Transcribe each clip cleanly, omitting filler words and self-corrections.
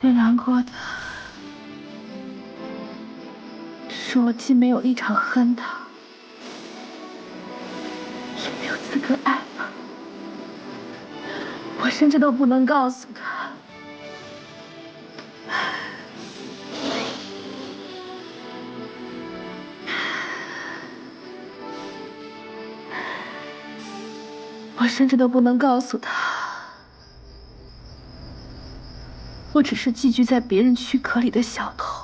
最难过的是，我既没有立场恨他，也没有资格爱他。我甚至都不能告诉他，我只是寄居在别人躯壳里的小偷。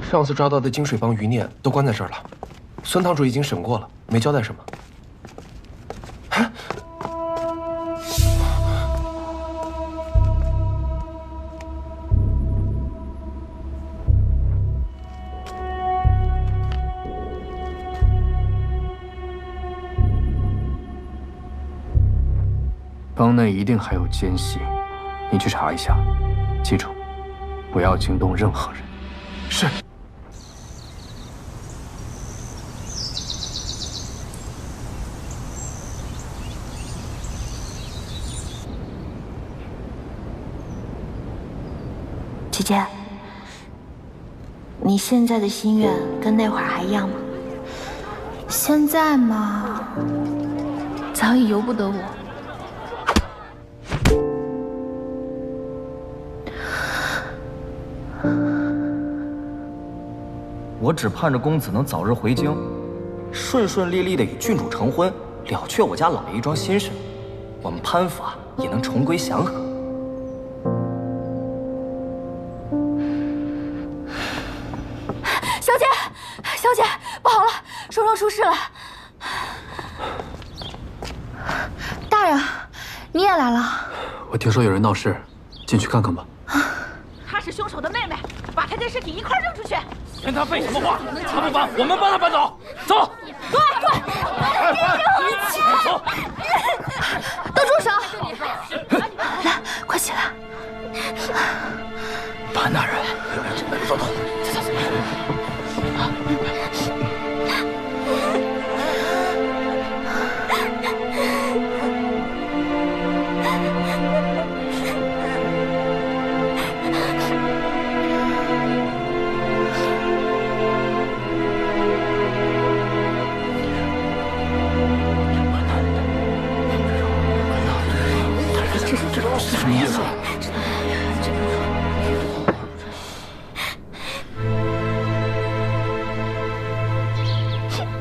上次抓到的金水帮余孽都关在这儿了，孙堂主已经审过了，没交代什么。啊！帮内一定还有奸细，你去查一下，记住，不要惊动任何人。是。姐姐，你现在的心愿跟那会儿还一样吗？现在嘛，早已由不得我。我只盼着公子能早日回京，顺顺利利的与郡主成婚，了却我家老爷一桩心事，我们潘法也能重归祥和。小姐，小姐，不好了，双双出事了！大人，你也来了。我听说有人闹事，进去看看吧。她是凶手的妹妹，把她的尸体一块扔出去。跟他废什么话？他不搬，我们帮他搬走。走。对，走。都住手！来，快起来！潘大人，走。什么意思？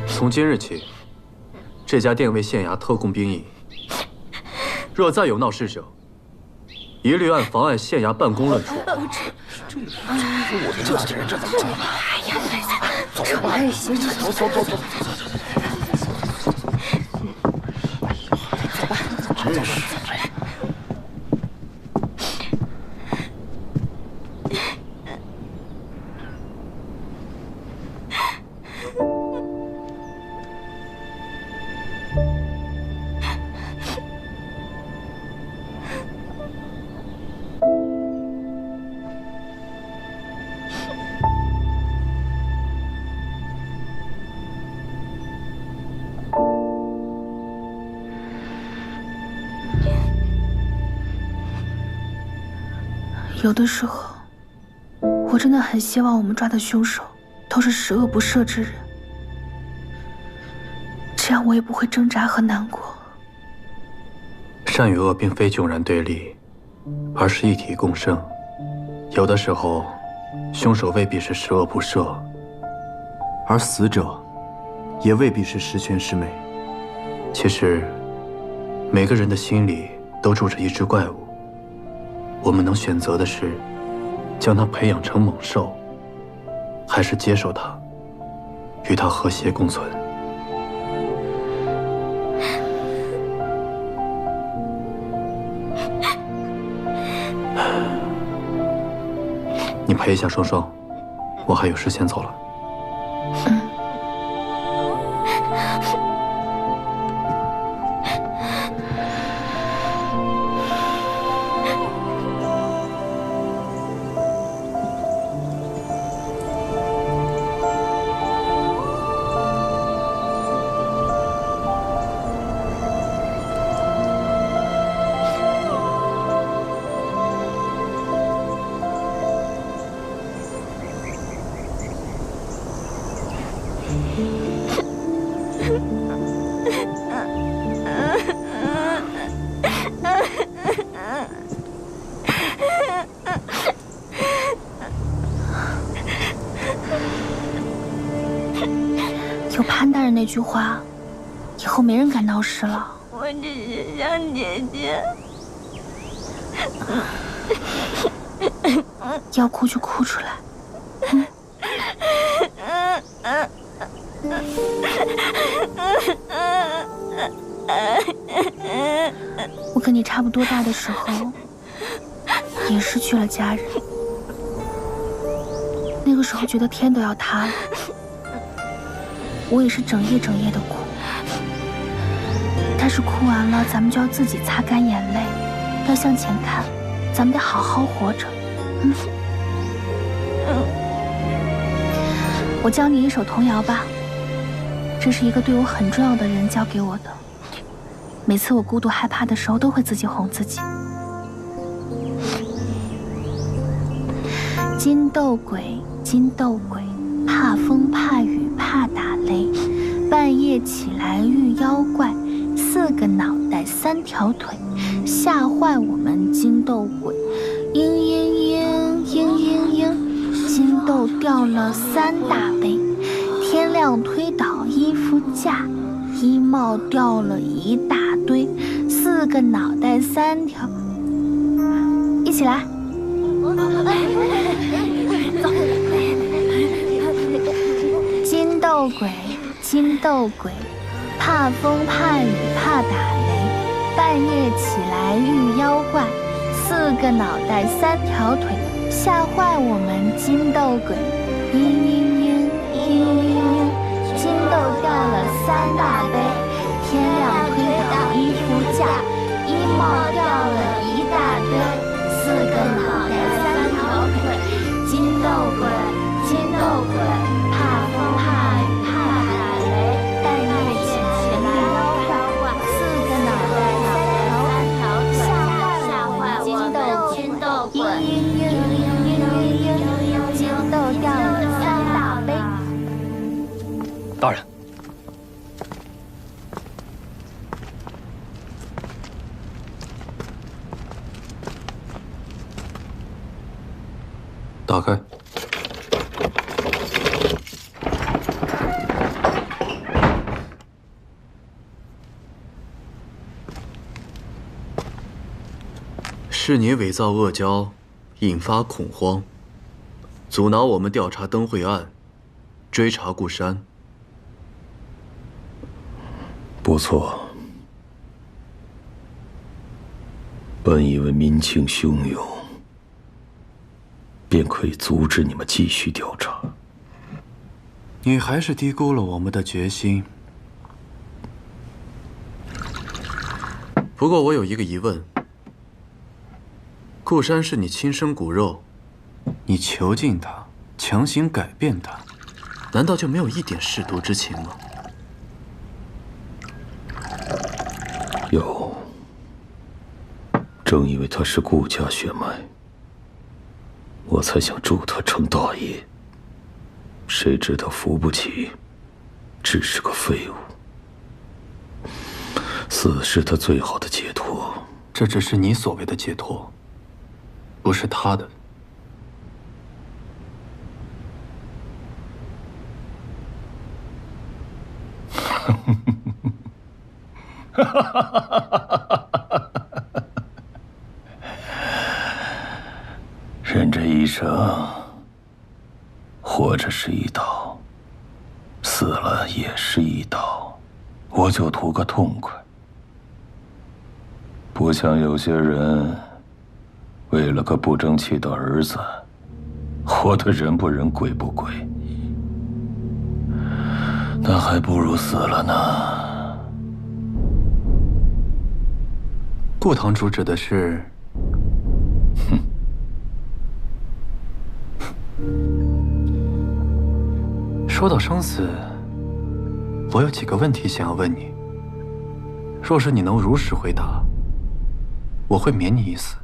从今日起，这家店为县衙特供兵役。若再有闹事者，一律按妨碍县衙办公论处。这我的家人，这怎么办？哎呀，走吧，走。真是。有的时候，我真的很希望我们抓的凶手都是十恶不赦之人，这样我也不会挣扎和难过。善与恶并非迥然对立，而是一体共生。有的时候，凶手未必是十恶不赦，而死者也未必是十全十美。其实，每个人的心里都住着一只怪物。我们能选择的是，将它培养成猛兽，还是接受它，与它和谐共存。你陪一下双双，我还有事先走了。有潘大人那句话，以后没人敢闹事了。我只是想姐姐。要哭就哭出来。我跟你差不多大的时候，也失去了家人。那个时候觉得天都要塌了，我也是整夜整夜的哭。但是哭完了，咱们就要自己擦干眼泪，要向前看，咱们得好好活着。我教你一首童谣吧，这是一个对我很重要的人教给我的。每次我孤独害怕的时候，都会自己哄自己。金斗鬼，金斗鬼，怕风怕雨怕打雷，半夜起来遇妖怪，4个脑袋3条腿，吓坏我们金斗鬼。嘤嘤嘤嘤嘤嘤，金豆掉了3大杯，天亮推倒衣服架，衣帽掉了一大堆，4个脑袋3条，一起来。金斗鬼，金斗鬼，怕风怕雨怕打雷，半夜起来遇妖怪，4个脑袋3条腿，吓坏我们金斗鬼。嘤嘤嘤嘤嘤嘤，金豆掉了3大杯，天亮推倒衣服架，衣帽掉了一大堆，4个脑袋3条腿，金斗鬼，金斗鬼，怕风怕雨怕打雷，半夜起来遇妖怪，4个脑袋3条腿，吓坏我们金斗鬼。嘤嘤嘤嘤嘤，金豆掉了3大杯。大人，打开。是你伪造恶交，引发恐慌，阻挠我们调查灯会案，追查顾山。不错，本以为民情汹涌，便可以阻止你们继续调查。你还是低估了我们的决心。不过我有一个疑问：顾山是你亲生骨肉，你囚禁他，强行改变他，难道就没有一点舐犊之情吗？有，正因为他是顾家血脉，我才想助他成大业。谁知他扶不起，只是个废物。死是他最好的解脱。这只是你所谓的解脱，不是他的。人这一生，活着是一道，死了也是一道，我就图个痛快。不像有些人，为了个不争气的儿子，活得人不人鬼不鬼，那还不如死了呢。顾堂主指的是，说到生死，我有几个问题想要问你。若是你能如实回答，我会免你一死。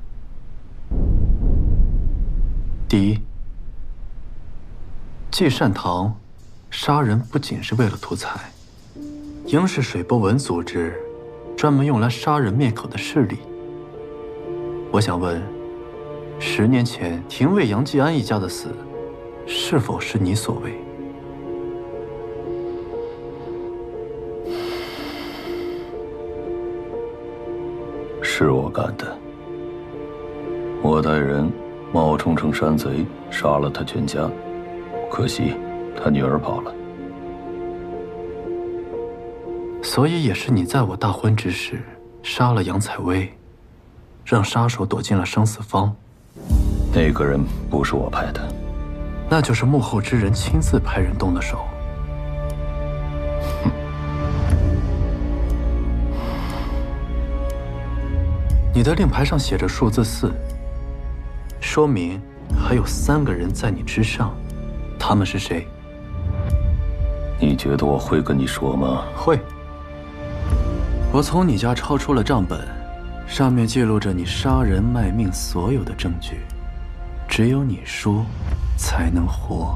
第一，季善堂杀人不仅是为了图财，营是水波纹组织专门用来杀人灭口的势力。我想问，10年前廷尉杨继安一家的死，是否是你所为？是我干的。我带人冒充成山贼，杀了他全家，可惜他女儿跑了。所以也是你在我大婚之时杀了杨采薇，让杀手躲进了生死坊。那个人不是我派的，那就是幕后之人亲自派人动的手。你的令牌上写着数字4，说明还有3个人在你之上，他们是谁？你觉得我会跟你说吗？会。我从你家抄出了账本，上面记录着你杀人卖命所有的证据，只有你说才能活。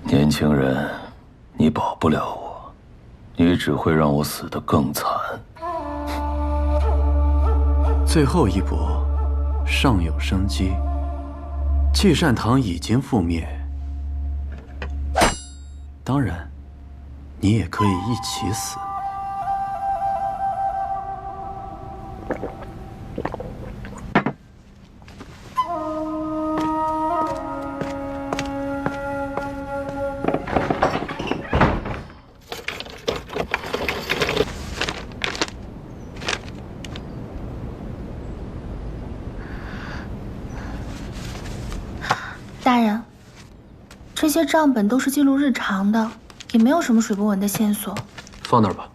年轻人，你保不了我，你只会让我死得更惨。最后一搏，尚有生机。季善堂已经覆灭，当然，你也可以一起死。大人，这些账本都是记录日常的，也没有什么水波纹的线索。放那儿吧。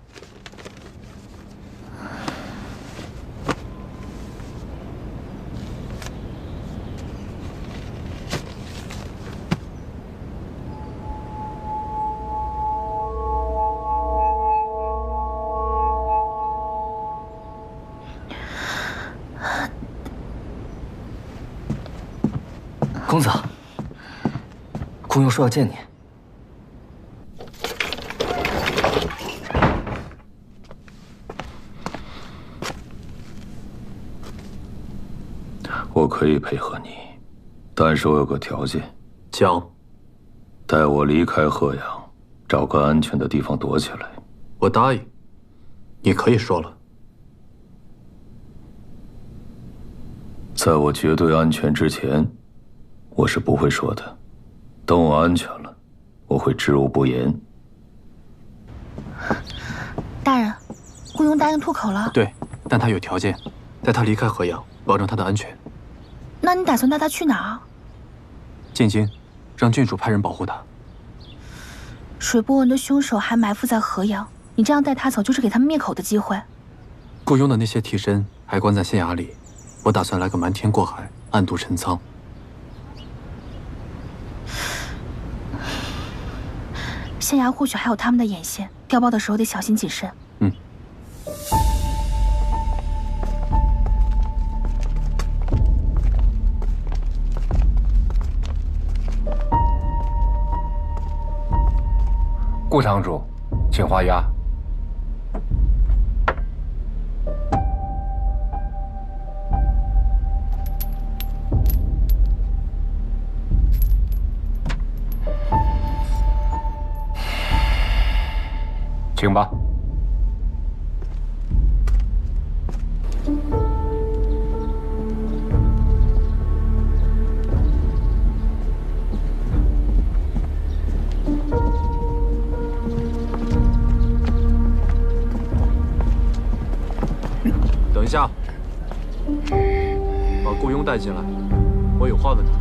公子，顾雍说要见你。我可以配合你，但是我有个条件。讲。带我离开鹤阳，找个安全的地方躲起来。我答应。你可以说了。在我绝对安全之前，我是不会说的。等我安全了，我会知无不言。大人，顾雍答应吐口了。对，但他有条件，带他离开河阳，保证他的安全。那你打算带他去哪儿？进京，让郡主派人保护他。水波纹的凶手还埋伏在河阳，你这样带他走，就是给他们灭口的机会。顾雍的那些替身还关在县衙里，我打算来个瞒天过海，暗度陈仓。县衙或许还有他们的眼线，调报的时候得小心谨慎。嗯。顾堂主，请画押。请吧。等一下，把顾雍带进来，我有话问他。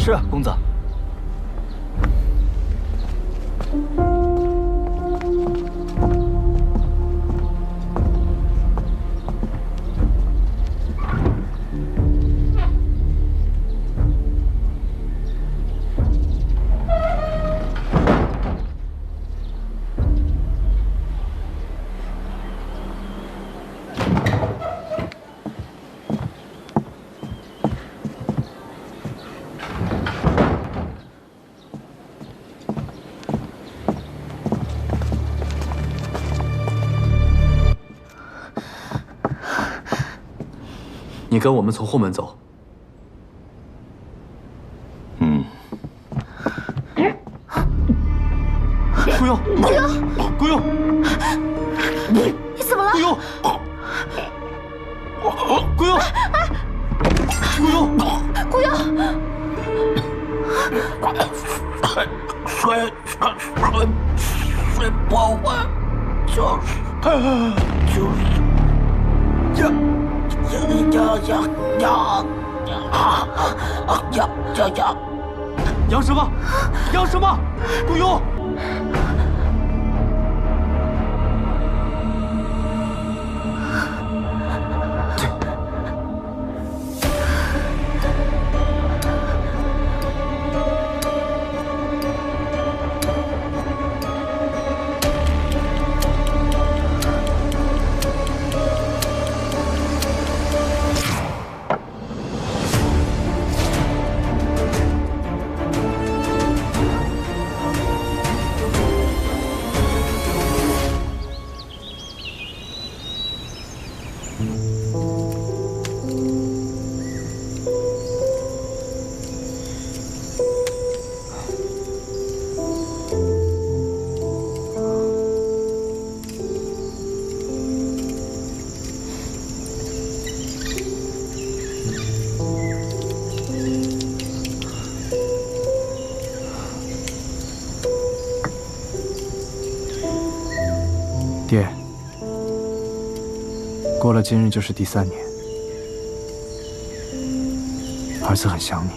是，公子。跟我们从后门走。顾雍，顾雍，你怎么了？顾雍，顾雍，顾雍，顾雍，睡不稳，杨什么？杨什么？顾雍。爹，过了今日就是第3年，儿子很想你。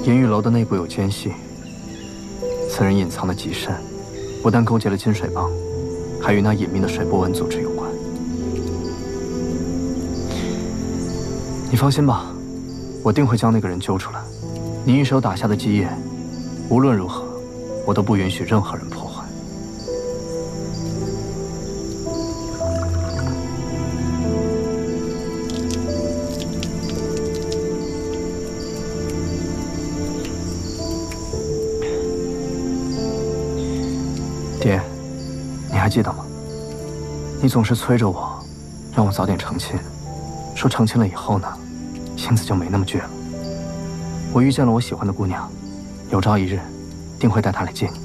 烟玉楼的内部有奸细，此人隐藏的极深，不但勾结了金水帮，还与那隐秘的水波纹组织有关。你放心吧，我定会将那个人揪出来。你一手打下的基业，无论如何，我都不允许任何人破坏。爹，你还记得吗？你总是催着我，让我早点成亲，说成亲了以后呢，性子就没那么倔了。我遇见了我喜欢的姑娘，有朝一日，定会带她来接你。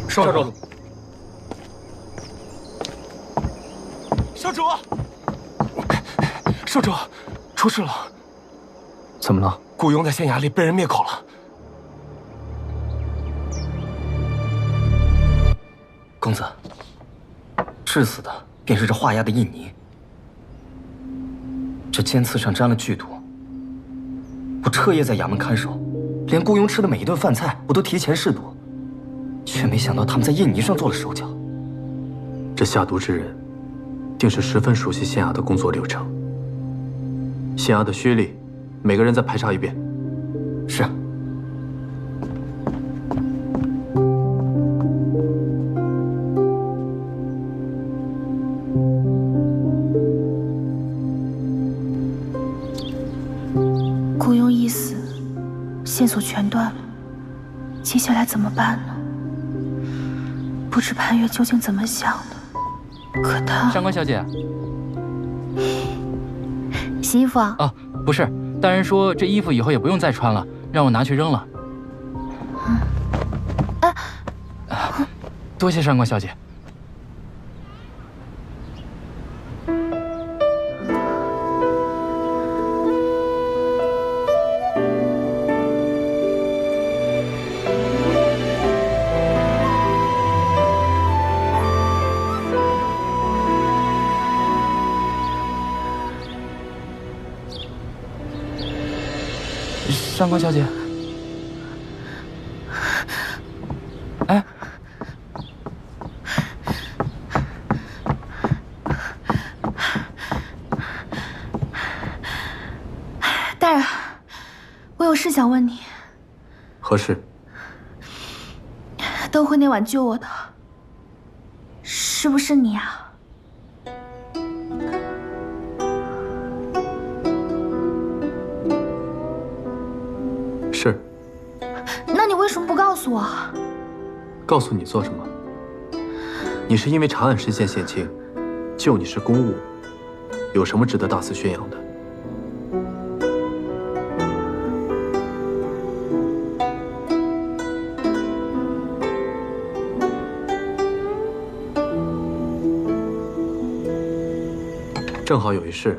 少主，少主，少主，出事了！怎么了？顾雍在县衙里被人灭口了。公子，致死的便是这画押的印尼。这尖刺上沾了剧毒，我彻夜在衙门看守，连顾雍吃的每一顿饭菜我都提前试毒。却没想到他们在印尼上做了手脚。这下毒之人，定是十分熟悉县衙的工作流程。县衙的薛吏，每个人再排查一遍。是。顾雍一死，线索全断了，接下来怎么办呢？不知潘越究竟怎么想的，可他……上官小姐，洗衣服啊？啊，不是，大人说这衣服以后也不用再穿了，让我拿去扔了。多谢上官小姐。上官小姐，哎，大人，我有事想问你。何事？灯会那晚救我的，是不是你啊？那你为什么不告诉我？告诉你做什么？你是因为查案时限限轻，救你是公务，有什么值得大肆宣扬的？正好有一事，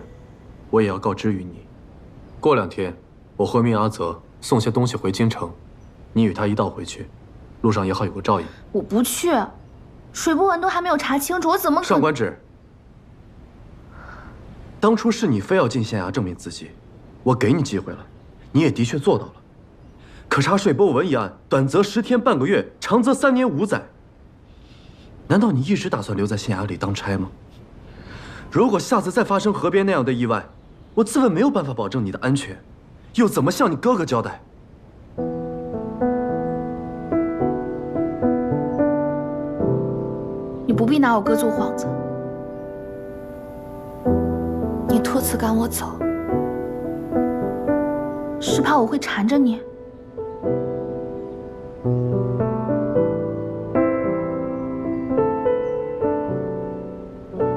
我也要告知于你。过2天，我会命阿泽送些东西回京城，你与他一道回去，路上也好有个照应。我不去，水波纹都还没有查清楚，我怎么可……上官芷，当初是你非要进县衙证明自己，我给你机会了，你也的确做到了。可查水波纹一案，短则10天半个月，长则3年5载。难道你一直打算留在县衙里当差吗？如果下次再发生河边那样的意外，我自问没有办法保证你的安全，又怎么向你哥哥交代？你不必拿我哥做幌子。你多次赶我走，是怕我会缠着你。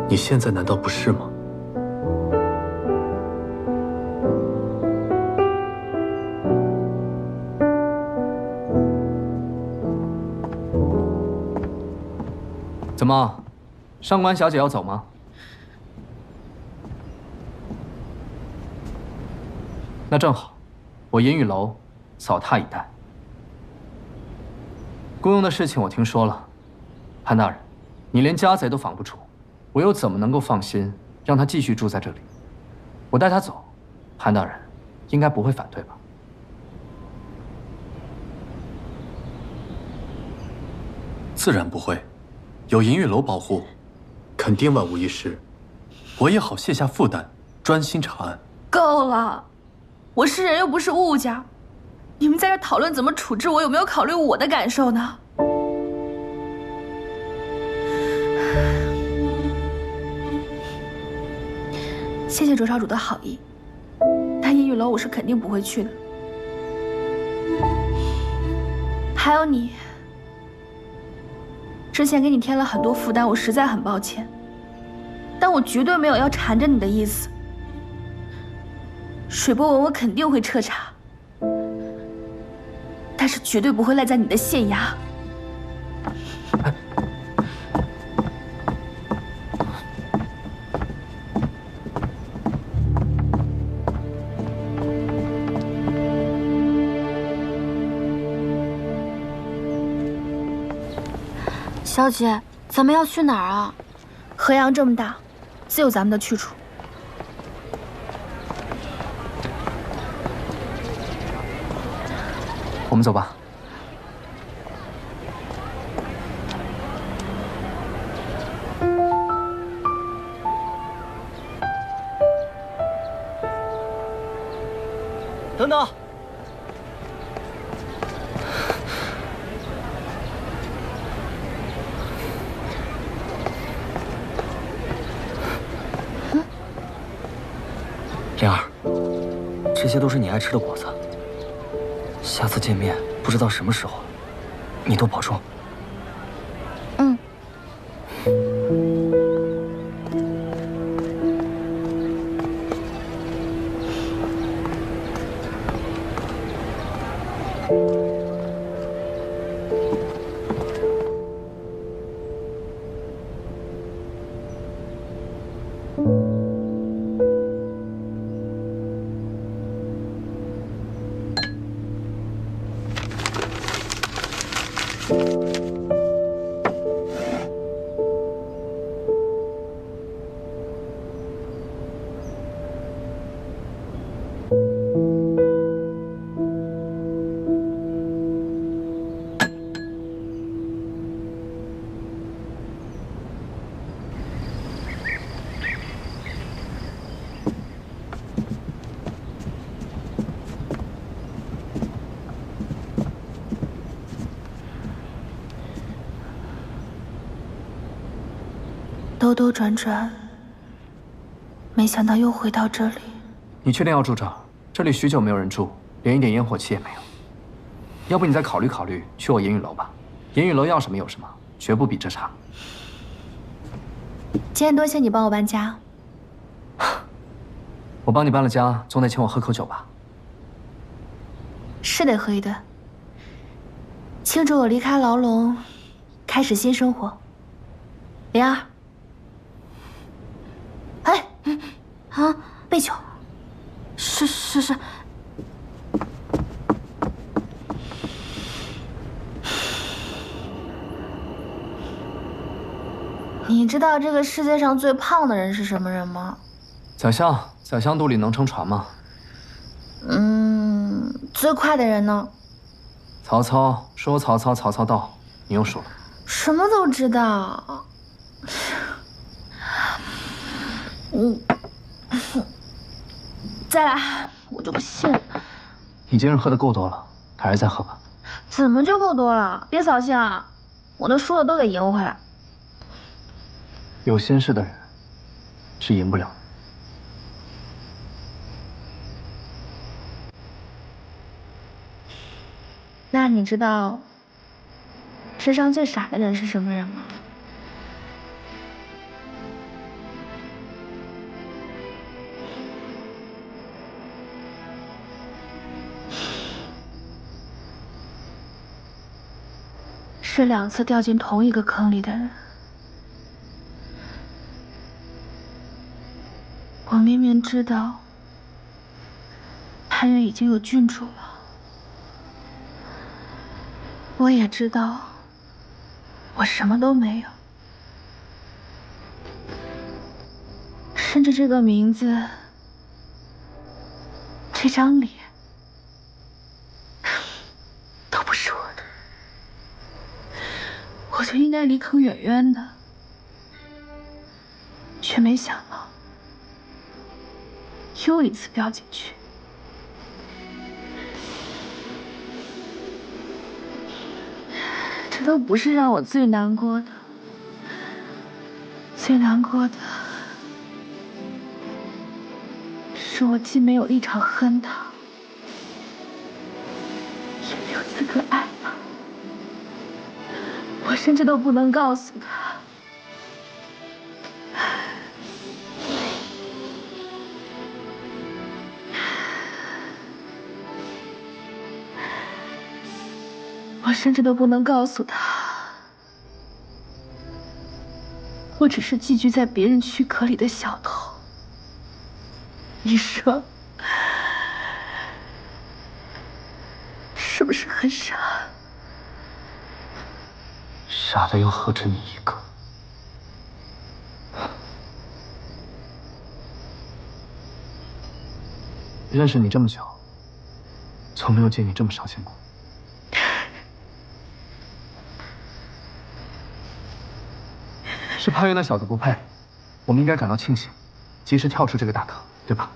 你现在难道不是吗？怎么，上官小姐要走吗？那正好，我银雨楼扫榻以待。雇佣的事情我听说了，潘大人，你连家贼都防不住，我又怎么能够放心让他继续住在这里？我带他走，潘大人应该不会反对吧？自然不会，有银玉楼保护，肯定万无一失。我也好卸下负担，专心查案。够了，我是人又不是物件，你们在这讨论怎么处置我，有没有考虑我的感受呢？谢谢卓少主的好意，但银玉楼我是肯定不会去的。还有你，之前给你添了很多负担，我实在很抱歉，但我绝对没有要缠着你的意思。水波纹我肯定会彻查，但是绝对不会赖在你的县衙。小姐，咱们要去哪儿啊？河阳这么大，自有咱们的去处。我们走吧。等等。灵儿，这些都是你爱吃的果子。下次见面不知道什么时候，你多保重。嗯。兜兜转转，没想到又回到这里。你确定要住这儿？这里许久没有人住，连一点烟火气也没有。要不你再考虑考虑，去我烟雨楼吧。烟雨楼要什么有什么，绝不比这差。今天多谢你帮我搬家。我帮你搬了家，总得请我喝口酒吧？是得喝一顿，庆祝我离开牢笼，开始新生活。灵儿，哎，啊，备酒。是。你知道这个世界上最胖的人是什么人吗？宰相，宰相肚里能撑船吗？最快的人呢？曹操，说曹操，曹操到，你又输了。什么都知道。再来，我就不信了。你今日喝的够多了，还是再喝吧。怎么就够多了？别扫兴啊！我那输的都得赢回来。有心事的人是赢不了的。那你知道世上最傻的人是什么人吗？是2次掉进同一个坑里的人。我明明知道潘远已经有郡主了，我也知道我什么都没有，甚至这个名字、这张脸都不是我的，我就应该离坑远远的，却没想到又一次掉进去。这都不是让我最难过的，最难过的是我既没有立场恨他，也没有资格爱他，我甚至都不能告诉他。我甚至都不能告诉他，我只是寄居在别人躯壳里的小偷。你说，是不是很傻？傻的又何止你一个？认识你这么久，从没有见你这么伤心过。是潘越那小子不配，我们应该感到庆幸，及时跳出这个大坑，对吧？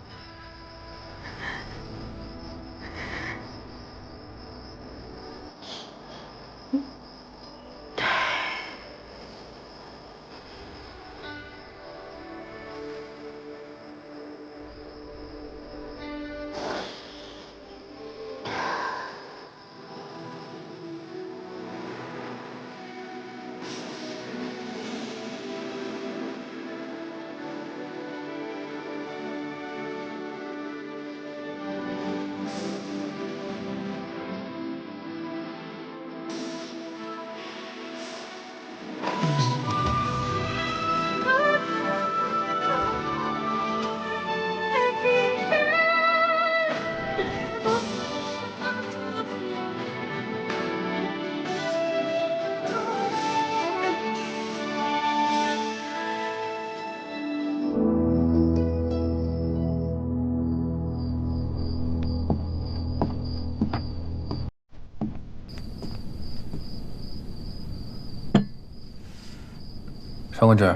上官志，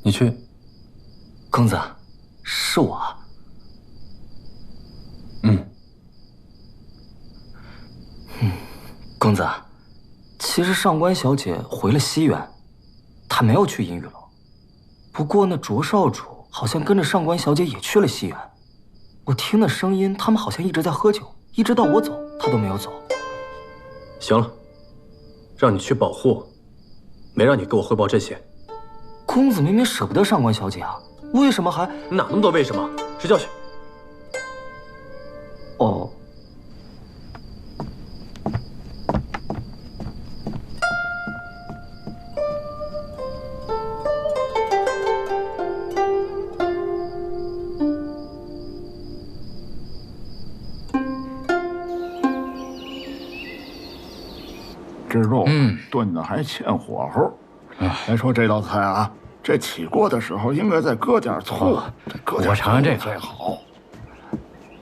你去。公子，是我。公子，其实上官小姐回了西园，她没有去阴雨楼。不过那卓少主好像跟着上官小姐也去了西园。我听那声音，他们好像一直在喝酒，一直到我走，她都没有走。行了，让你去保护，没让你给我汇报这些。公子明明舍不得上官小姐啊，为什么还……哪那么多为什么？睡觉去。哦。这肉炖的还欠火候。来说这道菜啊，这起锅的时候应该再搁点醋，我尝尝这个最好，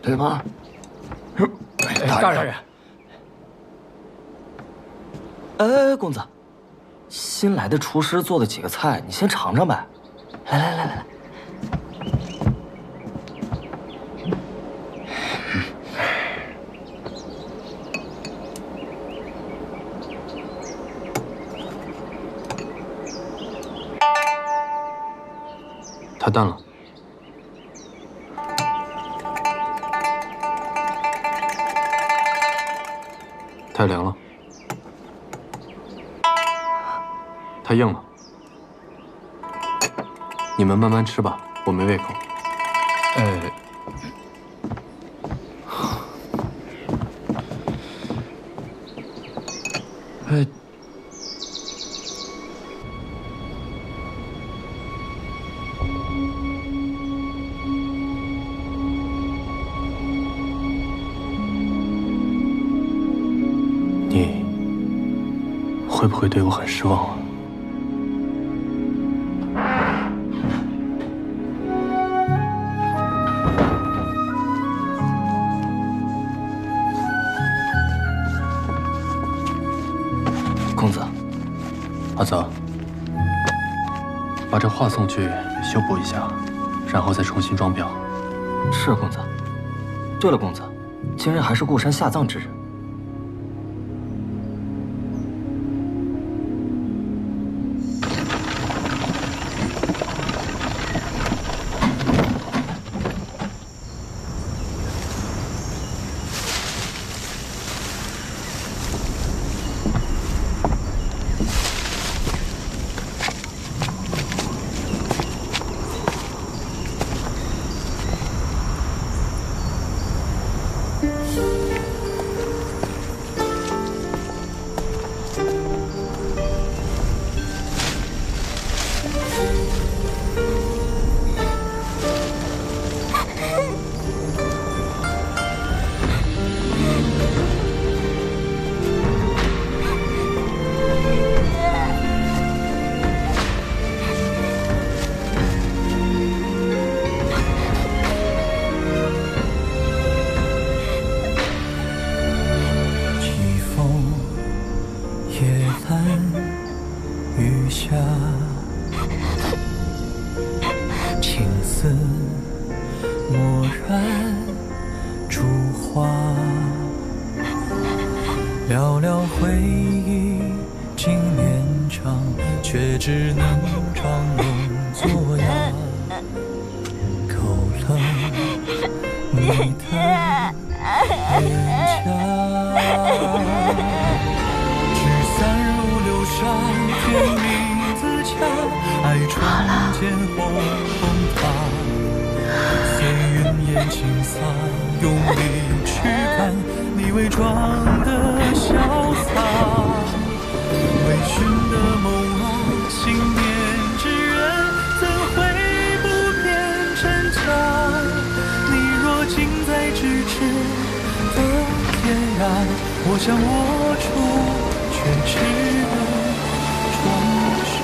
对吧？大人，哎，公子，新来的厨师做的几个菜，你先尝尝呗。来。太淡了。太凉了。太硬了。你们慢慢吃吧，我没胃口。你会不会对我很失望啊？公子，阿泽，把这画送去修补一下，然后再重新装裱。是公子。对了，公子，今日还是顾山下葬之日。寥寥回忆经年长，却只能装聋作哑。扣了你的脸颊，聚散如流沙，天命自洽，爱窗间红塔。随云烟轻洒，用力去看你伪装的潇洒，微醺的梦啊，信念之人怎会不变真假？你若近在咫尺的天涯，我想握住，却只能装傻。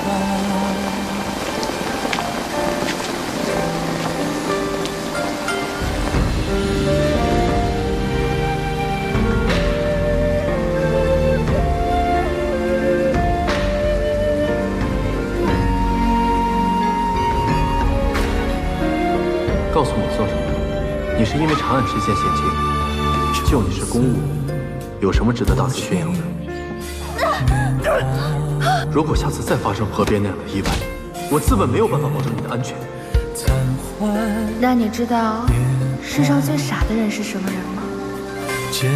告诉我做什么？你是因为长安知县险情，就你是公务，有什么值得大肆宣扬的？如果下次再发生河边那样的意外，我自问没有办法保证你的安全。那你知道世上最傻的人是什么人吗？是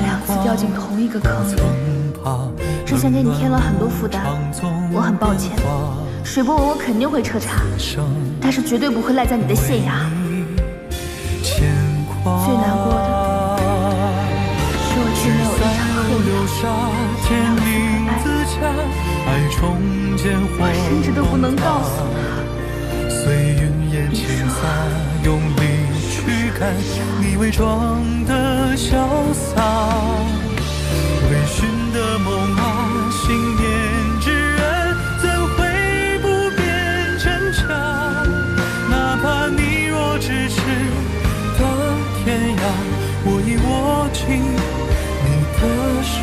两次掉进同一个坑里。之前给你添了很多负担，我很抱歉。水波纹我肯定会彻查，但是绝对不会赖在你的县衙。最难过的是我既没有一场恨他，让我爱，我甚至都不能告诉他。你说，用力驱赶你伪装的潇洒，微醺的梦啊，信念之人怎会不变真假？哪怕你若咫尺的天涯，我已握紧你的手。